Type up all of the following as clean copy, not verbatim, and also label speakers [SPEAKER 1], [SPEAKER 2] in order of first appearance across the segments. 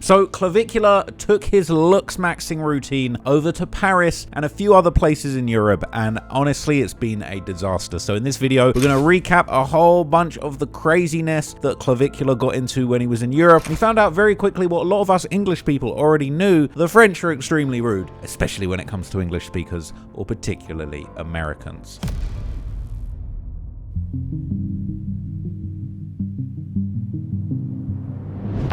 [SPEAKER 1] So Clavicular took his looks maxing routine over to Paris and a few other places in Europe, and honestly it's been a disaster. So in this video we're going to recap a whole bunch of the craziness that Clavicular got into when he was in Europe. And he found out very quickly what a lot of us English people already knew: the French are extremely rude, especially when it comes to English speakers, or particularly Americans.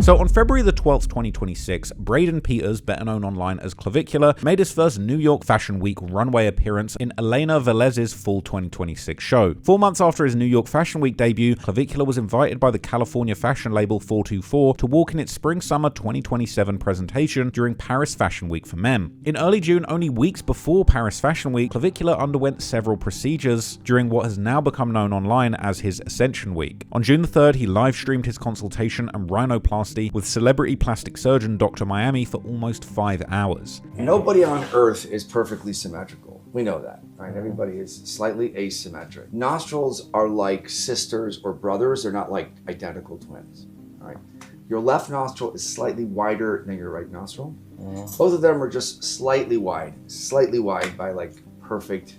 [SPEAKER 1] So on February the 12th, 2026, Braden Peters, better known online as Clavicular, made his first New York Fashion Week runway appearance in Elena Velez's fall 2026 show. 4 months after his New York Fashion Week debut, Clavicular was invited by the California fashion label 424 to walk in its Spring-Summer 2027 presentation during Paris Fashion Week for men. In early June, only weeks before Paris Fashion Week, Clavicular underwent several procedures during what has now become known online as his Ascension Week. On June the 3rd, he live-streamed his consultation and rhinoplasty with celebrity plastic surgeon Dr. Miami for almost 5 hours.
[SPEAKER 2] Nobody on earth is perfectly symmetrical. We know that, right? Everybody is slightly asymmetric. Nostrils are like sisters or brothers. They're not like identical twins, right? Your left nostril is slightly wider than your right nostril. Both of them are just slightly wide by like perfect,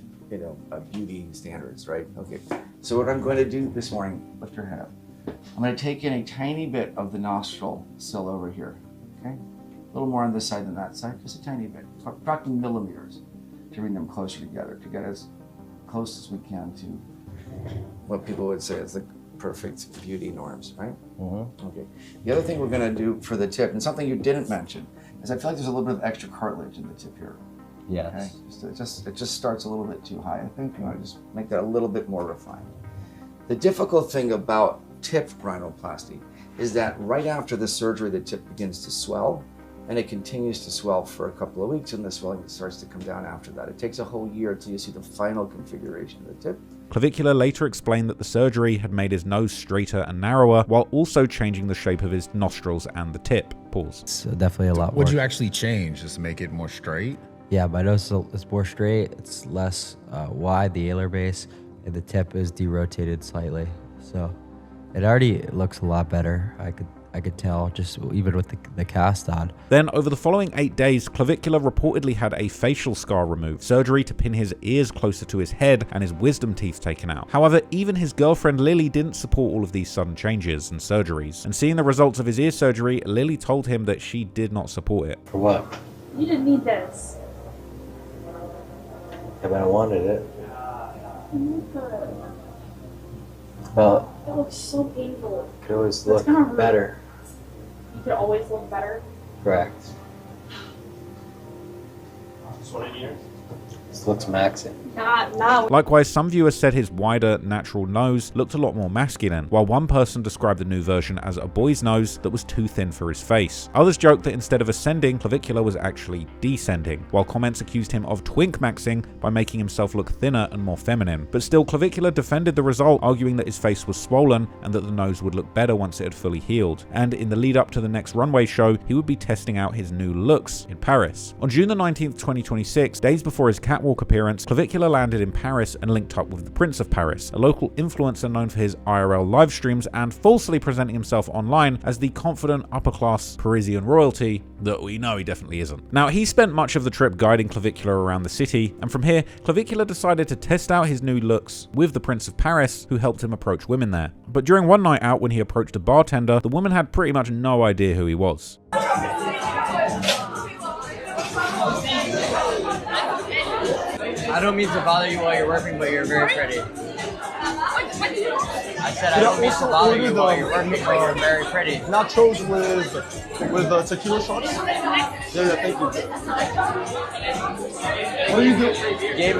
[SPEAKER 2] beauty standards, right? Okay. So what I'm going to do this morning, lift your head up. I'm going to take in a tiny bit of the nostril sill over here, okay? A little more on this side than that side, just a tiny bit. We're talking millimeters to bring them closer together, to get as close as we can to what people would say is the perfect beauty norms, right? Okay. The other thing we're going to do for the tip, and something you didn't mention, is I feel like there's a little bit of extra cartilage in the tip here.
[SPEAKER 3] Yes.
[SPEAKER 2] Okay? It just starts a little bit too high, I think. You want to just make that a little bit more refined. The difficult thing about tip rhinoplasty is that right after the surgery, the tip begins to swell, and it continues to swell for a couple of weeks, and the swelling starts to come down after that. It takes a whole year until you see the final configuration of the tip.
[SPEAKER 1] Clavicular later explained that the surgery had made his nose straighter and narrower, while also changing the shape of his nostrils and the tip. Pause.
[SPEAKER 3] So definitely a lot more.
[SPEAKER 4] What'd you actually change? Just make it more straight?
[SPEAKER 3] Yeah, my nose is more straight. It's less wide, the alar base, and the tip is derotated slightly. So it already looks a lot better. I could tell just even with the cast on.
[SPEAKER 1] Then over the following 8 days, Clavicular reportedly had a facial scar removed, surgery to pin his ears closer to his head, and his wisdom teeth taken out. However, even his girlfriend Lily didn't support all of these sudden changes and surgeries. And seeing the results of his ear surgery, Lily told him that she did not support it.
[SPEAKER 5] For what?
[SPEAKER 6] You didn't need this.
[SPEAKER 5] If I wanted it.
[SPEAKER 6] You could.
[SPEAKER 5] Well,
[SPEAKER 6] It looks so painful.
[SPEAKER 5] could always
[SPEAKER 6] That's
[SPEAKER 5] look
[SPEAKER 6] gonna hurt.
[SPEAKER 5] better.
[SPEAKER 6] You could always look better.
[SPEAKER 5] Correct. This looks maxing.
[SPEAKER 6] Not.
[SPEAKER 1] Likewise, some viewers said his wider, natural nose looked a lot more masculine, while one person described the new version as a boy's nose that was too thin for his face. Others joked that instead of ascending, Clavicular was actually descending, while comments accused him of twink maxing by making himself look thinner and more feminine. But still, Clavicular defended the result, arguing that his face was swollen and that the nose would look better once it had fully healed. And in the lead up to the next runway show, he would be testing out his new looks in Paris. On June the 19th, 2026, days before his catwalk appearance, Clavicular landed in Paris and linked up with the Prince of Paris, a local influencer known for his IRL live streams and falsely presenting himself online as the confident upper-class Parisian royalty that we know he definitely isn't. Now, he spent much of the trip guiding Clavicular around the city, and from here, Clavicular decided to test out his new looks with the Prince of Paris, who helped him approach women there. But during one night out when he approached a bartender, the woman had pretty much no idea who he was.
[SPEAKER 7] I don't mean to bother you while you're working, but you're very pretty. I said I don't mean to bother you while you're working, but you're very pretty.
[SPEAKER 8] Nachos with tequila shots? Yeah, thank you. What are you doing?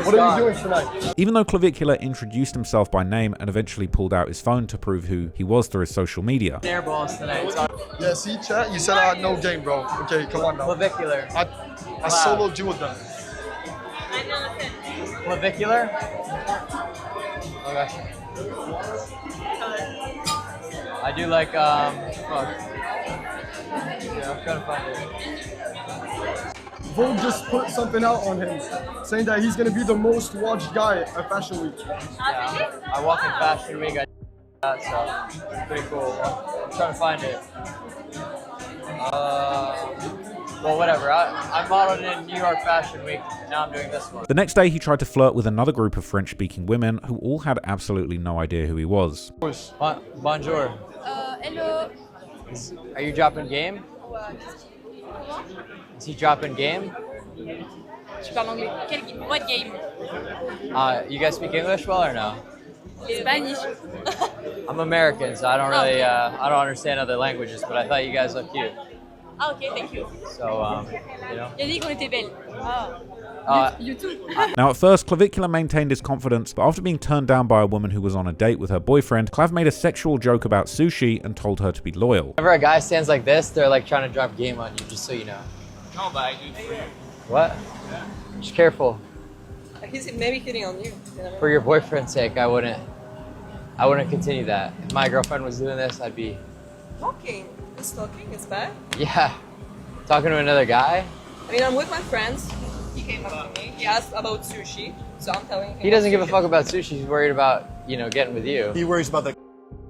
[SPEAKER 8] What are you doing tonight?
[SPEAKER 1] Even though Clavicular introduced himself by name and eventually pulled out his phone to prove who he was through his social media.
[SPEAKER 7] Air balls tonight.
[SPEAKER 8] Yeah, see, chat? You said I had no game, bro. Okay, come on now.
[SPEAKER 7] Clavicular.
[SPEAKER 8] I soloed you with them.
[SPEAKER 7] Clavicular? Okay. I do like, fuck. Yeah, I'm trying to find it.
[SPEAKER 8] Vogue just put something out on him, saying that he's gonna be the most watched guy at Fashion Week.
[SPEAKER 7] Yeah, I walk in Fashion Week, I do that, so it's pretty cool. I'm trying to find it. Well, whatever. I modeled in New York Fashion Week. Now I'm doing this one.
[SPEAKER 1] The next day, he tried to flirt with another group of French-speaking women who all had absolutely no idea who he was.
[SPEAKER 7] Bonjour.
[SPEAKER 9] Hello.
[SPEAKER 7] Are you dropping game? Is he dropping game?
[SPEAKER 9] Tu parles anglais. Quel game? What game?
[SPEAKER 7] You guys speak English well or no?
[SPEAKER 9] Spanish.
[SPEAKER 7] I'm American, so I don't really, I don't understand other languages, but I thought you guys looked cute.
[SPEAKER 9] Ah, ok, thank you.
[SPEAKER 7] So, you know.
[SPEAKER 9] Il a dit qu'on était belles. You too.
[SPEAKER 1] Now, at first, Clavicular maintained his confidence, but after being turned down by a woman who was on a date with her boyfriend, Clav made a sexual joke about sushi and told her to be loyal.
[SPEAKER 7] Whenever a guy stands like this, they're like trying to drop game on you, just so you know.
[SPEAKER 10] No, but I do it for you.
[SPEAKER 7] What? Just careful.
[SPEAKER 11] He's maybe hitting on you.
[SPEAKER 7] For your boyfriend's sake, I wouldn't continue that. If my girlfriend was doing this, I'd be...
[SPEAKER 11] Stalking. Stalking is bad.
[SPEAKER 7] Yeah. Talking to another guy?
[SPEAKER 11] I mean, I'm with my friends. He came up to me. He asked about sushi, so I'm telling him.
[SPEAKER 7] He doesn't give a fuck about sushi. He's worried about, you know, getting with you.
[SPEAKER 10] He worries about the.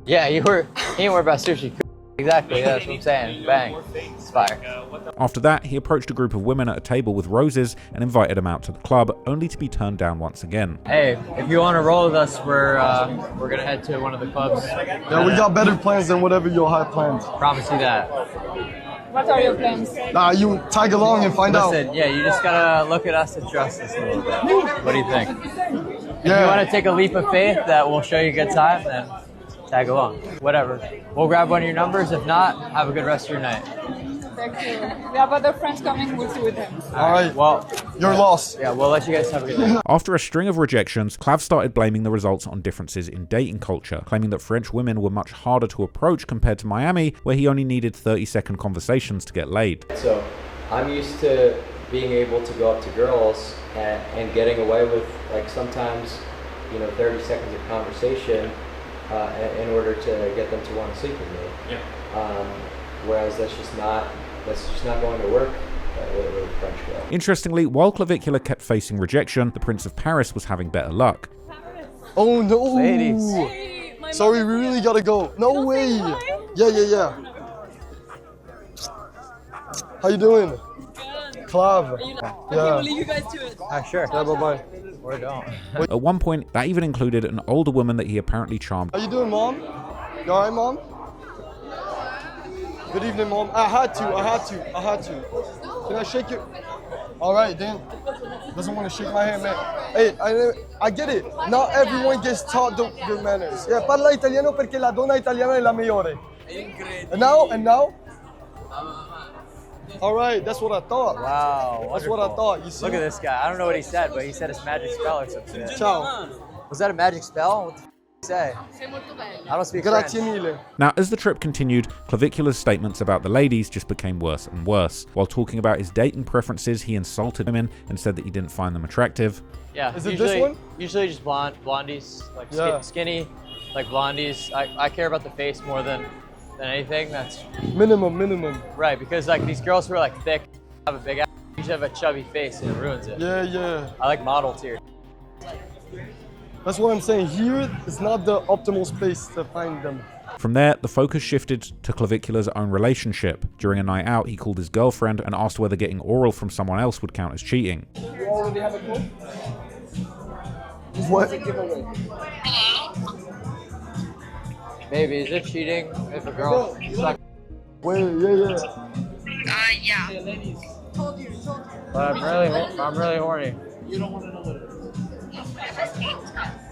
[SPEAKER 7] Yeah, he ain't worried about sushi. Exactly, that's what I'm saying. Bang. It's fire.
[SPEAKER 1] After that, he approached a group of women at a table with roses and invited them out to the club, only to be turned down once again.
[SPEAKER 7] Hey, if you want to roll with us, we're gonna head to one of the clubs.
[SPEAKER 8] Yeah, we got better plans than whatever you'll have planned.
[SPEAKER 7] Promise you that.
[SPEAKER 9] What are your plans?
[SPEAKER 8] Nah, you tag along and find
[SPEAKER 7] Listen,
[SPEAKER 8] out.
[SPEAKER 7] yeah, you just gotta look at us and trust us a little bit. What do you think? If you
[SPEAKER 8] Yeah.
[SPEAKER 7] want to take a leap of faith that will show you a good time, then tag along. Whatever. We'll grab one of your numbers. If not, have a good rest of your night.
[SPEAKER 9] Thank you. We have other friends coming. We'll see with them.
[SPEAKER 8] All right.
[SPEAKER 7] Well,
[SPEAKER 8] You're lost.
[SPEAKER 7] yeah, we'll let you guys have a good night.
[SPEAKER 1] After a string of rejections, Clav started blaming the results on differences in dating culture, claiming that French women were much harder to approach compared to Miami, where he only needed 30-second conversations to get laid.
[SPEAKER 5] So I'm used to being able to go up to girls and getting away with, like, sometimes, 30 seconds of conversation in order to get them to want to sleep with me.
[SPEAKER 10] Yeah.
[SPEAKER 5] Whereas that's just not going to work with a French girl.
[SPEAKER 1] Interestingly, while Clavicular kept facing rejection, the Prince of Paris was having better luck.
[SPEAKER 8] Oh no.
[SPEAKER 7] Ladies.
[SPEAKER 9] Hey, my
[SPEAKER 8] Sorry,
[SPEAKER 9] mom
[SPEAKER 8] we
[SPEAKER 9] is
[SPEAKER 8] really
[SPEAKER 9] here.
[SPEAKER 8] gotta go. No way. Yeah. How you doing? Clav.
[SPEAKER 9] Okay,
[SPEAKER 8] Yeah.
[SPEAKER 9] we'll leave you guys to it.
[SPEAKER 7] Sure.
[SPEAKER 8] Yeah, bye-bye.
[SPEAKER 7] Or don't.
[SPEAKER 1] At one point, that even included an older woman that he apparently charmed.
[SPEAKER 8] How you doing, Mom? You alright, Mom? Good evening, Mom. I had to. Can I shake you? Alright, Dan. Doesn't want to shake my hand, man. Hey, I get it. Not everyone gets taught good manners. Yeah, parla italiano perché la donna italiana è la migliore. And now? Alright, that's what I thought.
[SPEAKER 7] Wow.
[SPEAKER 8] That's what I
[SPEAKER 7] wonderful.
[SPEAKER 8] thought. You see?
[SPEAKER 7] Look at this guy. I don't know what he said, but he said his magic spell or something.
[SPEAKER 8] Ciao.
[SPEAKER 7] Was that a magic spell? What the f did he say? I don't speak
[SPEAKER 8] Grazie
[SPEAKER 7] French.
[SPEAKER 8] mille.
[SPEAKER 1] Now, as the trip continued, Clavicular's statements about the ladies just became worse and worse. While talking about his dating preferences, he insulted women and said that he didn't find them attractive.
[SPEAKER 7] Yeah.
[SPEAKER 8] Is it
[SPEAKER 7] usually,
[SPEAKER 8] this one?
[SPEAKER 7] Usually just blondies, like
[SPEAKER 8] Yeah.
[SPEAKER 7] skinny, like blondies. I care about the face more than anything. That's
[SPEAKER 8] Minimum.
[SPEAKER 7] right, because like these girls who are like thick, have a big ass, usually have a chubby face and it ruins it.
[SPEAKER 8] Yeah.
[SPEAKER 7] I like models here.
[SPEAKER 8] That's what I'm saying. Here is not the optimal space to find them.
[SPEAKER 1] From there, the focus shifted to Clavicular's own relationship. During a night out, he called his girlfriend and asked whether getting oral from someone else would count as cheating.
[SPEAKER 8] You already have a clue? What?
[SPEAKER 7] Baby, is it cheating if a girl sucks?
[SPEAKER 8] Wait, yeah.
[SPEAKER 7] But I'm really horny.
[SPEAKER 10] You don't want to know what it is.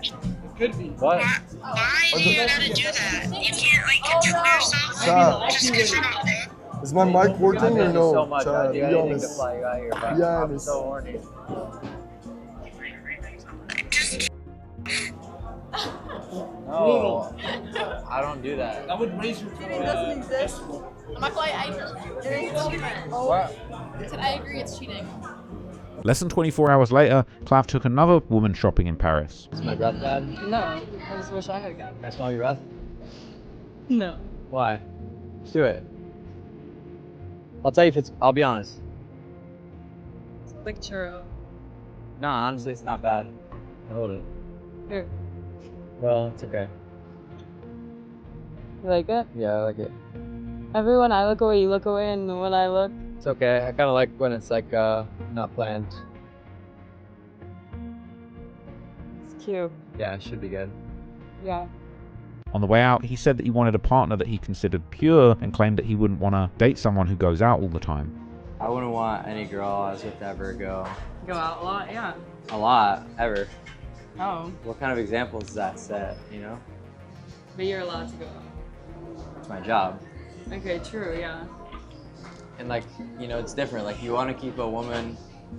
[SPEAKER 10] It could be.
[SPEAKER 7] What?
[SPEAKER 12] Why do you gotta do that? You can't like control yourself
[SPEAKER 8] Chad,
[SPEAKER 12] just because you're not there.
[SPEAKER 8] is my mic working or
[SPEAKER 7] Thank you
[SPEAKER 8] no?
[SPEAKER 7] so much.
[SPEAKER 8] Chad,
[SPEAKER 7] Do
[SPEAKER 8] be
[SPEAKER 7] you got anything to
[SPEAKER 8] honest.
[SPEAKER 7] fly you out here? But
[SPEAKER 8] Be
[SPEAKER 7] I'm
[SPEAKER 8] honest.
[SPEAKER 7] so horny. No, I don't do that.
[SPEAKER 10] That would raise your
[SPEAKER 9] doesn't exist. Michael, I agree it's cheating.
[SPEAKER 7] What?
[SPEAKER 9] I said I agree it's cheating.
[SPEAKER 1] Less than 24 hours later, Clav took another woman shopping in Paris.
[SPEAKER 7] Is my breath bad?
[SPEAKER 11] No, I just wish I had gotten.
[SPEAKER 7] Can I smell your breath?
[SPEAKER 11] No.
[SPEAKER 7] Why? Let's do it. I'll tell you if it's. I'll be honest.
[SPEAKER 11] It's like churro.
[SPEAKER 7] No, honestly, it's not bad. Hold it.
[SPEAKER 11] Here.
[SPEAKER 7] Well, it's okay.
[SPEAKER 11] You like it?
[SPEAKER 7] Yeah, I like it.
[SPEAKER 13] Everyone I look away, you look away, and when I look...
[SPEAKER 7] It's okay. I kind of like when it's like not planned.
[SPEAKER 13] It's cute.
[SPEAKER 7] Yeah, it should be good.
[SPEAKER 13] Yeah.
[SPEAKER 1] On the way out, he said that he wanted a partner that he considered pure and claimed that he wouldn't want to date someone who goes out all the time.
[SPEAKER 7] I wouldn't want any girl I was with to ever go
[SPEAKER 13] Go out a lot, yeah.
[SPEAKER 7] a lot, ever.
[SPEAKER 13] Oh,
[SPEAKER 7] What kind of examples does that set, you know?
[SPEAKER 13] but you're allowed to go out.
[SPEAKER 7] It's my job.
[SPEAKER 13] Okay, true, yeah.
[SPEAKER 7] And like, you know, it's different. Like you want to keep a woman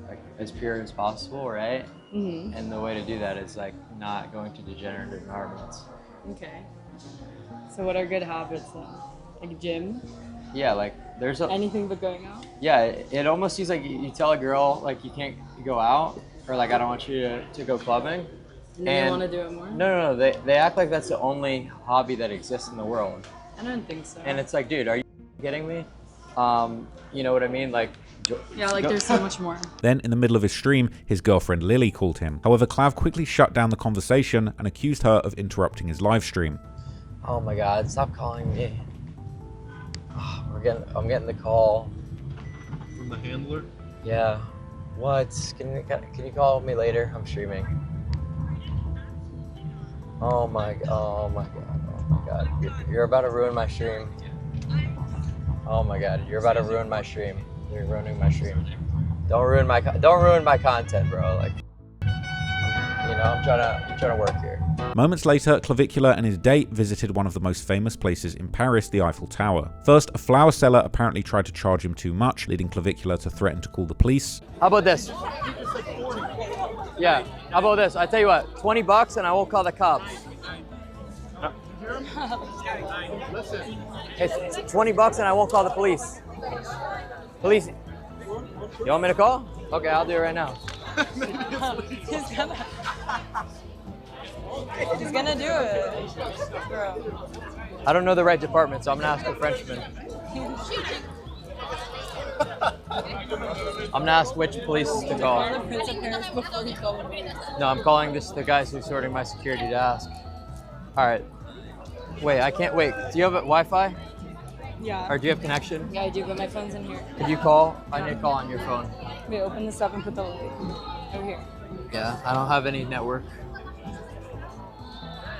[SPEAKER 7] like as pure as possible, right?
[SPEAKER 13] Mm-hmm.
[SPEAKER 7] And the way to do that is like not going to degenerate environments.
[SPEAKER 13] Okay. So what are good habits then? Like gym?
[SPEAKER 7] Yeah, like there's a
[SPEAKER 13] Anything but going out?
[SPEAKER 7] yeah. It almost seems like you tell a girl like you can't go out or like I don't want you to go clubbing.
[SPEAKER 13] And they want to do it more?
[SPEAKER 7] No. They act like that's the only hobby that exists in the world.
[SPEAKER 13] I don't think so.
[SPEAKER 7] And it's like, dude, are you kidding me? You know what I mean? Like,
[SPEAKER 13] yeah, like there's so much more.
[SPEAKER 1] Then, in the middle of his stream, his girlfriend Lily called him. However, Clav quickly shut down the conversation and accused her of interrupting his live stream.
[SPEAKER 7] oh my God, stop calling me. Oh, I'm getting the call.
[SPEAKER 10] From the handler?
[SPEAKER 7] Yeah. What? Can you call me later? I'm streaming. Oh my God. You're about to ruin my stream. Oh my God, you're about to ruin my stream. You're ruining my stream. Don't ruin my content, bro. Like, you know, I'm trying to work here.
[SPEAKER 1] Moments later, Clavicular and his date visited one of the most famous places in Paris, the Eiffel Tower. First, a flower seller apparently tried to charge him too much, leading Clavicular to threaten to call the police.
[SPEAKER 7] How about this? Yeah, how about this? I tell you what, $20 and I won't call the cops. It's $20 and I won't call the police. Police, you want me to call? Okay, I'll do it right now.
[SPEAKER 13] He's gonna do it, bro.
[SPEAKER 7] I don't know the right department, so I'm gonna ask a Frenchman. I'm gonna ask which police to call. No, I'm calling the guys who's sorting my security to ask. All right. Wait, I can't wait. Do you have a Wi-Fi?
[SPEAKER 13] Yeah.
[SPEAKER 7] Or do you have connection?
[SPEAKER 13] Yeah, I do, but my phone's in here.
[SPEAKER 7] Could you call? I need to call on your phone.
[SPEAKER 13] Wait, open this up and put the light over here.
[SPEAKER 7] Yeah, I don't have any network.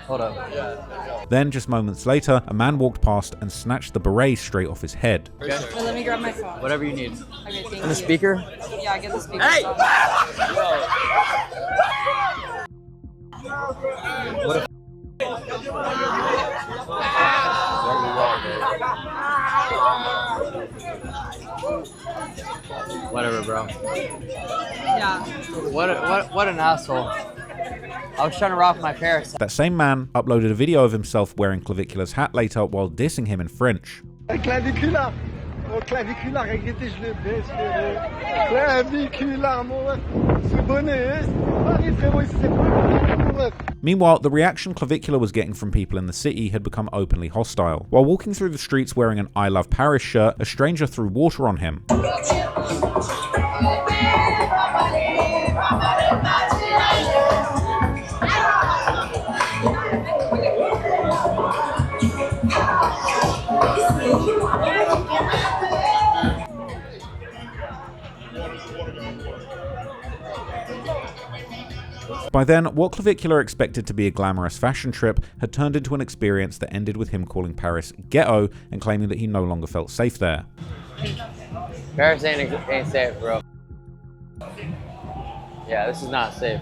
[SPEAKER 7] Hold up.
[SPEAKER 1] Then, just moments later, a man walked past and snatched the beret straight off his head.
[SPEAKER 7] Okay.
[SPEAKER 13] Wait, let me grab my phone.
[SPEAKER 7] Whatever you need.
[SPEAKER 13] Okay, thank you.
[SPEAKER 7] And the speaker?
[SPEAKER 13] Yeah, get the speaker.
[SPEAKER 7] Hey!
[SPEAKER 13] On.
[SPEAKER 7] What Whatever, bro.
[SPEAKER 13] Yeah.
[SPEAKER 7] What an asshole. I was trying to rock my Paris.
[SPEAKER 1] That same man uploaded a video of himself wearing Clavicular's hat later while dissing him in French.
[SPEAKER 8] Clavicular. Oh, clavicular, regardez, je le baisse, clavicular, mon ce bonnet, Paris, frérot, ici, c'est pas mon ref.
[SPEAKER 1] Meanwhile, the reaction Clavicular was getting from people in the city had become openly hostile. While walking through the streets wearing an I Love Paris shirt, a stranger threw water on him. By then, what Clavicular expected to be a glamorous fashion trip had turned into an experience that ended with him calling Paris ghetto and claiming that he no longer felt safe there.
[SPEAKER 7] Paris ain't safe, bro. Yeah, this is not safe.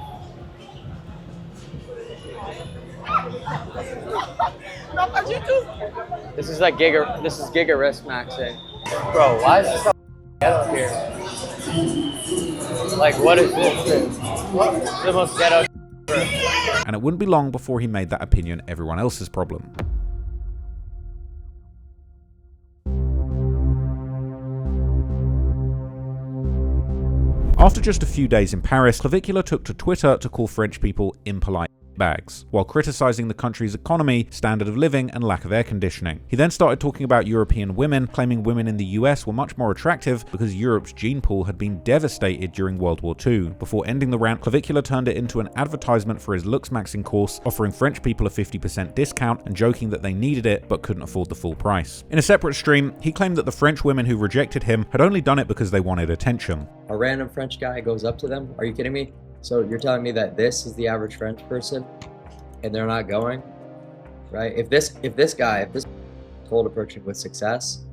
[SPEAKER 7] This is like Giga Risk Maxing. Bro, why is this so ghetto here? Like, what is this? What's the most ghetto ever?
[SPEAKER 1] And it wouldn't be long before he made that opinion everyone else's problem. After just a few days in Paris, Clavicular took to Twitter to call French people impolite bags, while criticizing the country's economy, standard of living, and lack of air conditioning. He then started talking about European women, claiming women in the US were much more attractive because Europe's gene pool had been devastated during World War II. Before ending the rant, Clavicular turned it into an advertisement for his looks maxing course, offering French people a 50% discount and joking that they needed it but couldn't afford the full price. In a separate stream, he claimed that the French women who rejected him had only done it because they wanted attention.
[SPEAKER 7] A random French guy goes up to them. Are you kidding me? So you're telling me that this is the average French person and they're not going, right? If this cold approaching with success,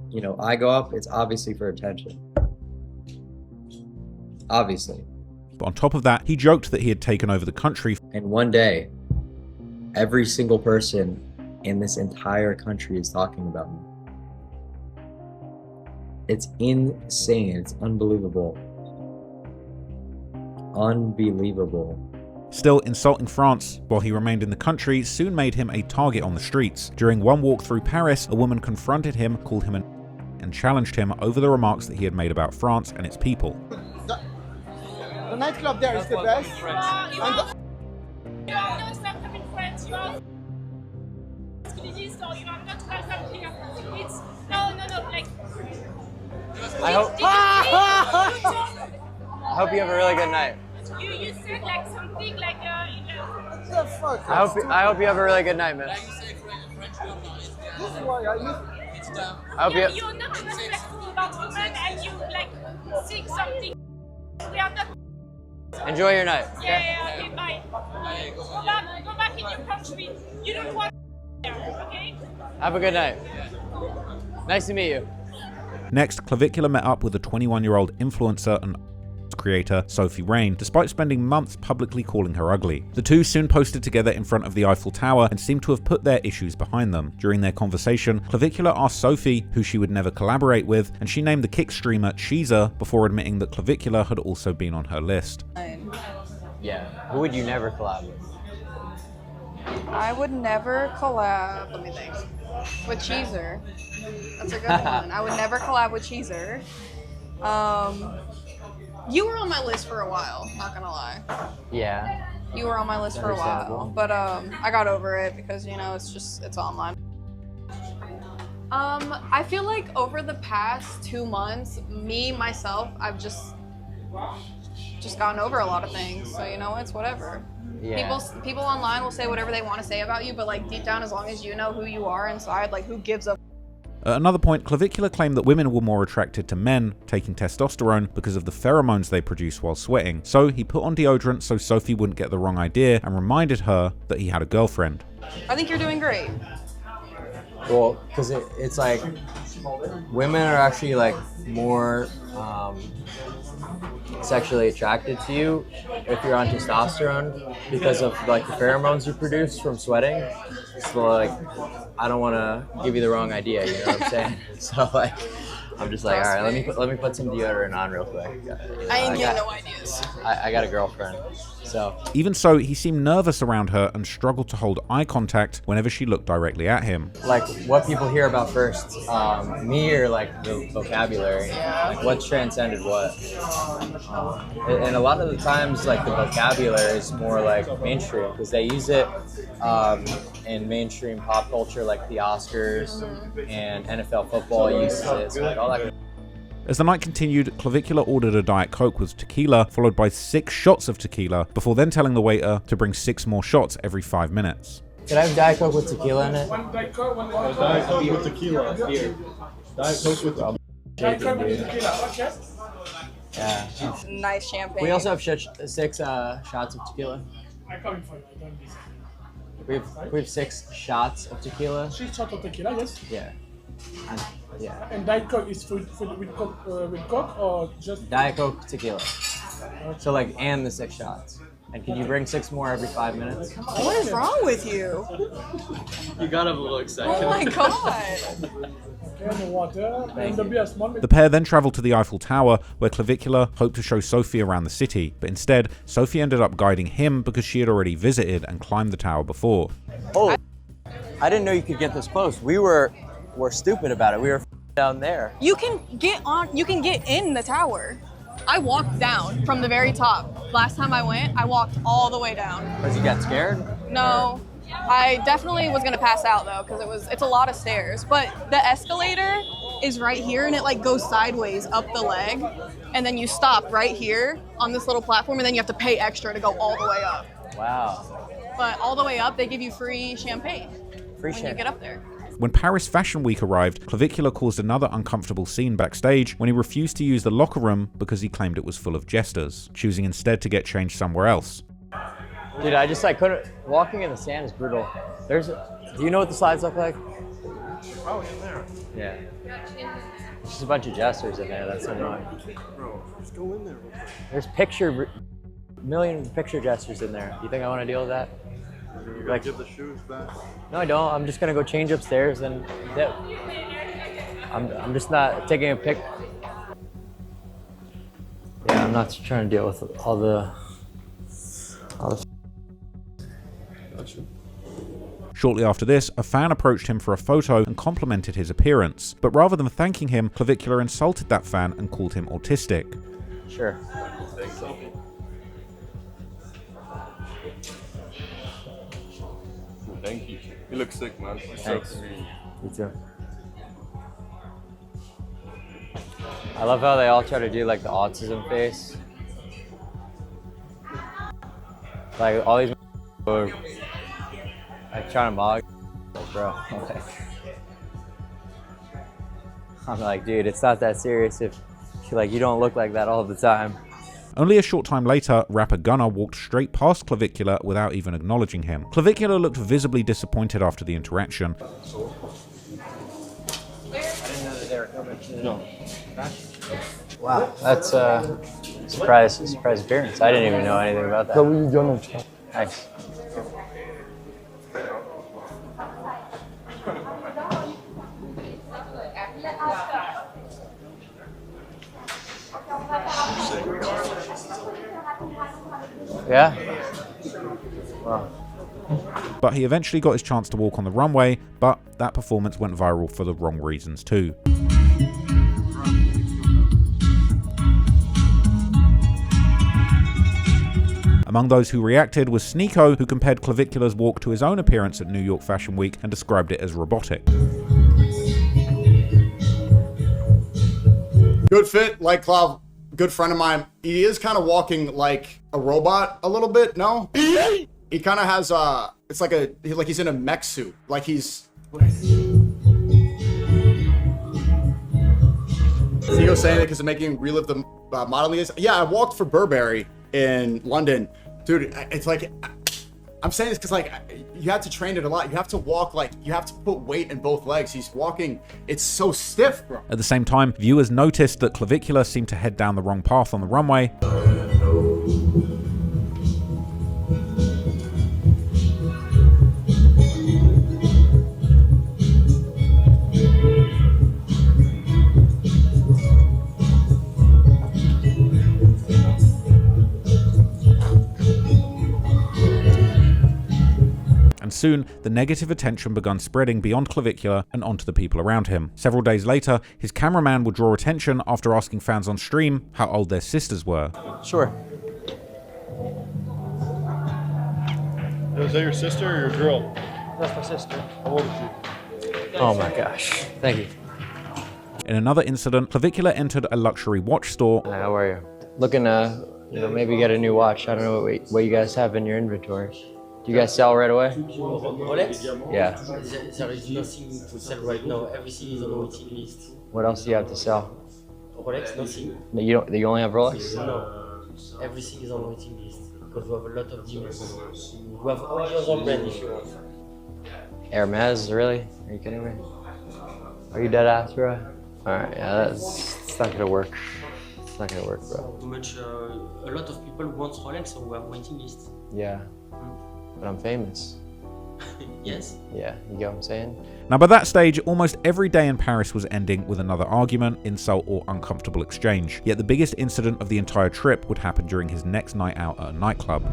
[SPEAKER 7] you know, I go up, it's obviously for attention. Obviously.
[SPEAKER 1] But on top of that, he joked that he had taken over the country.
[SPEAKER 7] And one day, every single person in this entire country is talking about me. It's insane. It's unbelievable. Unbelievable.
[SPEAKER 1] Still, insulting France while he remained in the country soon made him a target on the streets. During one walk through Paris, a woman confronted him, called him and challenged him over the remarks that he had made about France and its people.
[SPEAKER 8] The nightclub there is the best.
[SPEAKER 9] You are not welcome in France. You are religious, or you are not welcome here. It's no, like.
[SPEAKER 7] I hope you have a really good night.
[SPEAKER 9] You said like something like
[SPEAKER 8] The fuck?
[SPEAKER 7] I hope you have a really good night, man.
[SPEAKER 8] This is why
[SPEAKER 7] I hope you.
[SPEAKER 9] You're not respectful about women, and you like sing something. We are not.
[SPEAKER 7] Enjoy your night.
[SPEAKER 9] Yeah, okay, bye. Go back in your country. You don't want there, okay?
[SPEAKER 7] Have a good night. Nice to meet you.
[SPEAKER 1] Next, Clavicular met up with a 21-year-old influencer and creator, Sophie Rain, despite spending months publicly calling her ugly. The two soon posted together in front of the Eiffel Tower and seemed to have put their issues behind them. During their conversation, Clavicular asked Sophie who she would never collaborate with, and she named the kick streamer Cheezer before admitting that Clavicular had also been on her list.
[SPEAKER 7] Yeah. Who would you never collab with?
[SPEAKER 11] I would never collab, let me think, with Cheezer. That's a good one. I would never collab with Cheezer. You were on my list for a while, not gonna lie.
[SPEAKER 7] Yeah.
[SPEAKER 11] You were on my list for a while, but I got over it because, you know, it's online. I feel like over the past 2 months, myself, I've just gotten over a lot of things. So, you know, it's whatever.
[SPEAKER 7] Yeah.
[SPEAKER 11] People online will say whatever they want to say about you, but like deep down, as long as you know who you are inside, like who gives a.
[SPEAKER 1] At another point, Clavicular claimed that women were more attracted to men taking testosterone because of the pheromones they produce while sweating. So he put on deodorant so Sophie wouldn't get the wrong idea and reminded her that he had a girlfriend.
[SPEAKER 11] I think you're doing great.
[SPEAKER 7] Well, because it's like women are actually like more sexually attracted to you if you're on testosterone because of like the pheromones you produce from sweating. So like, I don't want to give you the wrong idea, you know what I'm saying? So like, I'm just like, all right, let me put some deodorant on real quick. You know,
[SPEAKER 11] I ain't getting no ideas.
[SPEAKER 7] I got a girlfriend, so.
[SPEAKER 1] Even so, he seemed nervous around her and struggled to hold eye contact whenever she looked directly at him.
[SPEAKER 7] Like what people hear about first, me or like the vocabulary, like what's transcended what. And a lot of the times like the vocabulary is more like mainstream because they use it in mainstream pop culture like the Oscars and NFL football uses it, so like all that.
[SPEAKER 1] As the night continued, Clavicular ordered a Diet Coke with tequila, followed by 6 shots of tequila, before then telling the waiter to bring 6 more shots every 5 minutes.
[SPEAKER 7] Could I have Diet Coke with tequila in it?
[SPEAKER 10] One Diet Coke, Diet Coke with tequila. Beer. Diet Coke with tequila.
[SPEAKER 7] Yeah.
[SPEAKER 11] Nice champagne.
[SPEAKER 7] We also have 6 shots of tequila.
[SPEAKER 10] I'm coming for you. I don't listen.
[SPEAKER 7] We have 6 shots of tequila.
[SPEAKER 10] 6 shots of tequila, yes?
[SPEAKER 7] Yeah. Yeah.
[SPEAKER 10] And Diet Coke is with Coke or just?
[SPEAKER 7] Diet Coke tequila. So like, and the 6 shots. And can you bring 6 more every 5 minutes?
[SPEAKER 11] What is wrong with you?
[SPEAKER 10] You got a little excited.
[SPEAKER 11] Oh my god.
[SPEAKER 10] And the water, and the beer small.
[SPEAKER 1] The pair then traveled to the Eiffel Tower, where Clavicular hoped to show Sophie around the city, but instead, Sophie ended up guiding him because she had already visited and climbed the tower before.
[SPEAKER 7] Oh, I didn't know you could get this close. We're stupid about it. We were down there.
[SPEAKER 11] You can get on. You can get in the tower. I walked down from the very top. Last time I went, I walked all the way down.
[SPEAKER 7] Because you got scared?
[SPEAKER 11] No, I definitely was gonna pass out though, because it's a lot of stairs. But the escalator is right here, and it like goes sideways up the leg, and then you stop right here on this little platform, and then you have to pay extra to go all the way up.
[SPEAKER 7] Wow.
[SPEAKER 11] But all the way up, they give you free champagne when you get up there.
[SPEAKER 1] When Paris Fashion Week arrived, Clavicular caused another uncomfortable scene backstage when he refused to use the locker room because he claimed it was full of jesters, choosing instead to get changed somewhere else.
[SPEAKER 7] Dude, I just like couldn't. Walking in the sand is brutal. Do you know what the slides look like?
[SPEAKER 10] Oh, in there.
[SPEAKER 7] Yeah. There's just a bunch of jesters in there. That's annoying.
[SPEAKER 10] Bro, let's go in there.
[SPEAKER 7] There's million picture jesters in there. You think I want to deal with that?
[SPEAKER 10] You're gonna give the shoes back?
[SPEAKER 7] No, I don't. I'm just gonna go change upstairs and I'm just not taking a pic. Yeah, I'm not trying to deal with all the.
[SPEAKER 10] Gotcha.
[SPEAKER 1] Shortly after this, a fan approached him for a photo and complimented his appearance. But rather than thanking him, Clavicular insulted that fan and called him autistic.
[SPEAKER 7] Sure.
[SPEAKER 10] Thank you. You look sick, man.
[SPEAKER 7] Thanks. You too. I love how they all try to do like the autism face. Like all these are like trying to mock. Like, bro. I'm like, dude, it's not that serious if you don't look like that all the time.
[SPEAKER 1] Only a short time later, rapper Gunna walked straight past Clavicular without even acknowledging him. Clavicular looked visibly disappointed after the interaction.
[SPEAKER 10] No.
[SPEAKER 7] Wow, that's a surprise appearance. I didn't even know anything about that. Nice. Yeah? Wow.
[SPEAKER 1] But he eventually got his chance to walk on the runway, but that performance went viral for the wrong reasons too. Among those who reacted was Sneeko, who compared Clavicular's walk to his own appearance at New York Fashion Week and described it as robotic.
[SPEAKER 14] Good fit, like Clav, good friend of mine. He is kind of walking like a robot a little bit, no? He kind of has it's like he's in a mech suit, like he's. Theo saying it because it's making him relive the modeling days. Yeah, I walked for Burberry in London, dude. It's like I'm saying this because like you have to train it a lot. You have to walk you have to put weight in both legs. He's walking. It's so stiff, bro.
[SPEAKER 1] At the same time, viewers noticed that Clavicular seemed to head down the wrong path on the runway. Soon, the negative attention began spreading beyond Clavicular and onto the people around him. Several days later, his cameraman would draw attention after asking fans on stream how old their sisters were.
[SPEAKER 7] Sure.
[SPEAKER 10] Is that your sister or your girl?
[SPEAKER 7] That's my sister.
[SPEAKER 10] How old is she?
[SPEAKER 7] Oh my gosh. Thank you.
[SPEAKER 1] In another incident, Clavicular entered a luxury watch store.
[SPEAKER 7] Hi, how are you? Looking to, maybe get a new watch. I don't know what you guys have in your inventory. Do you guys sell right away?
[SPEAKER 15] Rolex?
[SPEAKER 7] Yeah.
[SPEAKER 15] There is nothing to sell right now. Everything is on waiting list.
[SPEAKER 7] What else do you have to sell?
[SPEAKER 15] Rolex, nothing.
[SPEAKER 7] You only have Rolex?
[SPEAKER 15] No. Everything is on waiting list because we have a lot of demands. We have all the other brands if you want.
[SPEAKER 7] Hermes, really? Are you kidding me? Are you dead ass, bro? Alright, yeah, it's not gonna work. It's not gonna work, bro.
[SPEAKER 15] Too much. A lot of people want Rolex, so we have waiting list.
[SPEAKER 7] Yeah. But I'm famous.
[SPEAKER 15] Yes.
[SPEAKER 7] Yeah, you get what I'm saying?
[SPEAKER 1] Now by that stage, almost every day in Paris was ending with another argument, insult or uncomfortable exchange. Yet the biggest incident of the entire trip would happen during his next night out at a nightclub.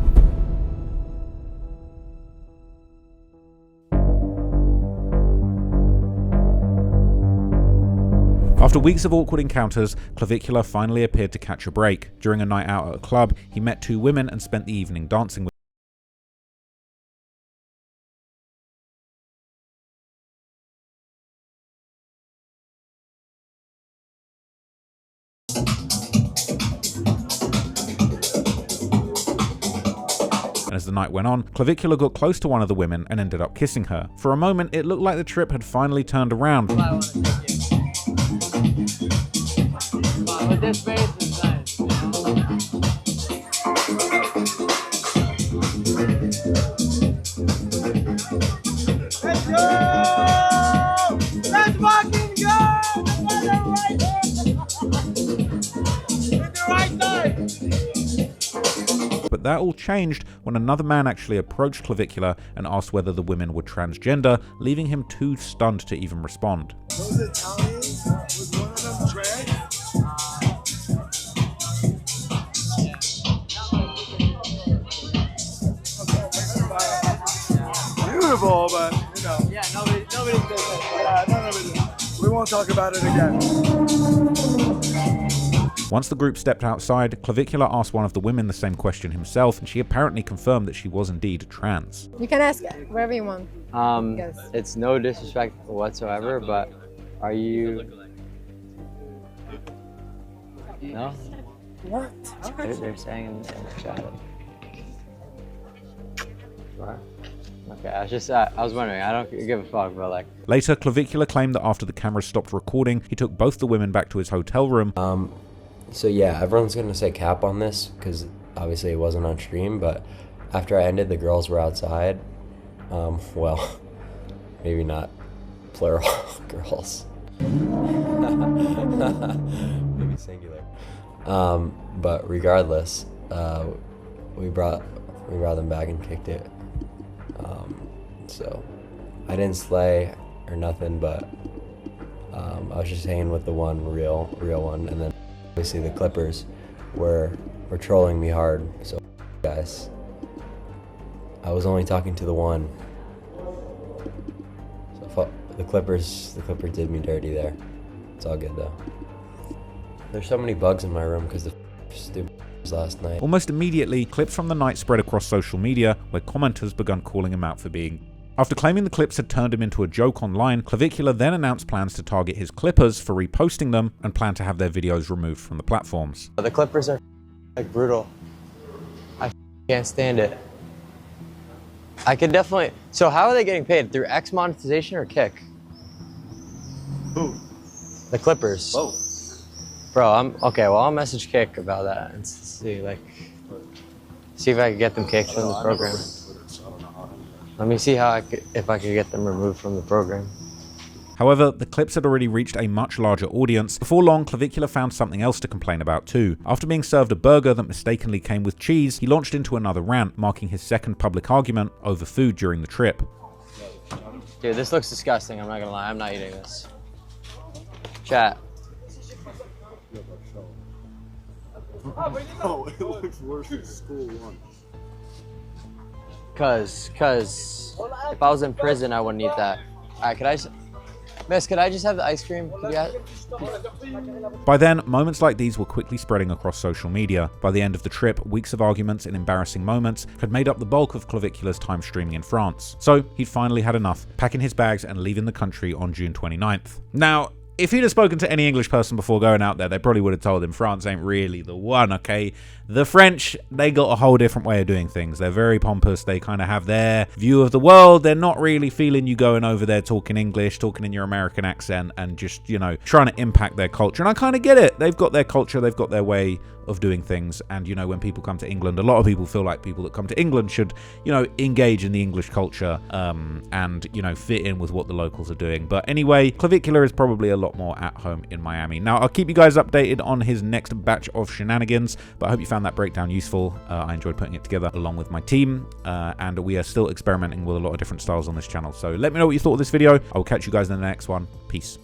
[SPEAKER 1] After weeks of awkward encounters, Clavicular finally appeared to catch a break. During a night out at a club, he met 2 women and spent the evening dancing with and as the night went on, Clavicular got close to one of the women and ended up kissing her. For a moment, it looked like the trip had finally turned around.
[SPEAKER 7] But this face is nice.
[SPEAKER 8] Let's go! Let's fucking go! Hit the right side!
[SPEAKER 1] But that all changed when another man actually approached Clavicular and asked whether the women were transgender, leaving him too stunned to even respond.
[SPEAKER 8] Those Italians, was one of them trans? Beautiful, but you know.
[SPEAKER 7] Yeah, nobody says that.
[SPEAKER 8] Yeah, we won't talk about it again.
[SPEAKER 1] Once the group stepped outside, Clavicular asked one of the women the same question himself, and she apparently confirmed that she was indeed trans.
[SPEAKER 16] You can ask whatever you want.
[SPEAKER 7] It's no disrespect whatsoever, but are you? No.
[SPEAKER 16] What?
[SPEAKER 7] They're saying in the chat. What? Okay, I was wondering. I don't give a fuck, but like.
[SPEAKER 1] Later, Clavicular claimed that after the cameras stopped recording, he took both the women back to his hotel room.
[SPEAKER 17] So yeah, everyone's gonna say cap on this because obviously it wasn't on stream, but after I ended, the girls were outside. Well, maybe not plural girls. Maybe singular. But regardless, we brought them back and kicked it. So I didn't slay or nothing, but I was just hanging with the one real one, and then obviously the Clippers were trolling me hard. So guys, I was only talking to the one. So the Clipper did me dirty there. It's all good though. There's so many bugs in my room because the stupid last night.
[SPEAKER 1] Almost immediately, clips from the night spread across social media, where commenters began calling him out for being. After claiming the clips had turned him into a joke online, Clavicular then announced plans to target his Clippers for reposting them and plan to have their videos removed from the platforms.
[SPEAKER 7] The Clippers are like brutal. I can't stand it. I could definitely. So how are they getting paid? Through X monetization or Kick?
[SPEAKER 8] Who?
[SPEAKER 7] The Clippers.
[SPEAKER 8] Oh.
[SPEAKER 7] Bro, I'll message Kick about that and see if I can get them kicked from the program. Let me see if I could get them removed from the program.
[SPEAKER 1] However, the clips had already reached a much larger audience. Before long, Clavicular found something else to complain about too. After being served a burger that mistakenly came with cheese, he launched into another rant, marking his second public argument over food during the trip.
[SPEAKER 7] Dude, this looks disgusting, I'm not gonna lie, I'm not eating this. Chat.
[SPEAKER 8] Oh, it looks worse than school one.
[SPEAKER 7] Cause if I was in prison, I wouldn't eat that. Alright, Miss, could I just have the ice cream?
[SPEAKER 1] By then, moments like these were quickly spreading across social media. By the end of the trip, weeks of arguments and embarrassing moments had made up the bulk of Clavicular's time streaming in France. So he'd finally had enough, packing his bags and leaving the country on June 29th. Now, if he'd have spoken to any English person before going out there, they probably would have told him France ain't really the one, okay? The French, they got a whole different way of doing things. They're very pompous. They kind of have their view of the world. They're not really feeling you going over there talking English, talking in your American accent, and just, you know, trying to impact their culture. And I kind of get it. They've got their culture. They've got their way of doing things. And, you know, when people come to England, a lot of people feel like people that come to England should, you know, engage in the English culture and, you know, fit in with what the locals are doing. But anyway, Clavicular is probably a lot more at home in Miami. Now, I'll keep you guys updated on his next batch of shenanigans, but I hope you found that breakdown useful. I enjoyed putting it together along with my team, and we are still experimenting with a lot of different styles on this channel. So let me know what you thought of this video. I will catch you guys in the next one. Peace.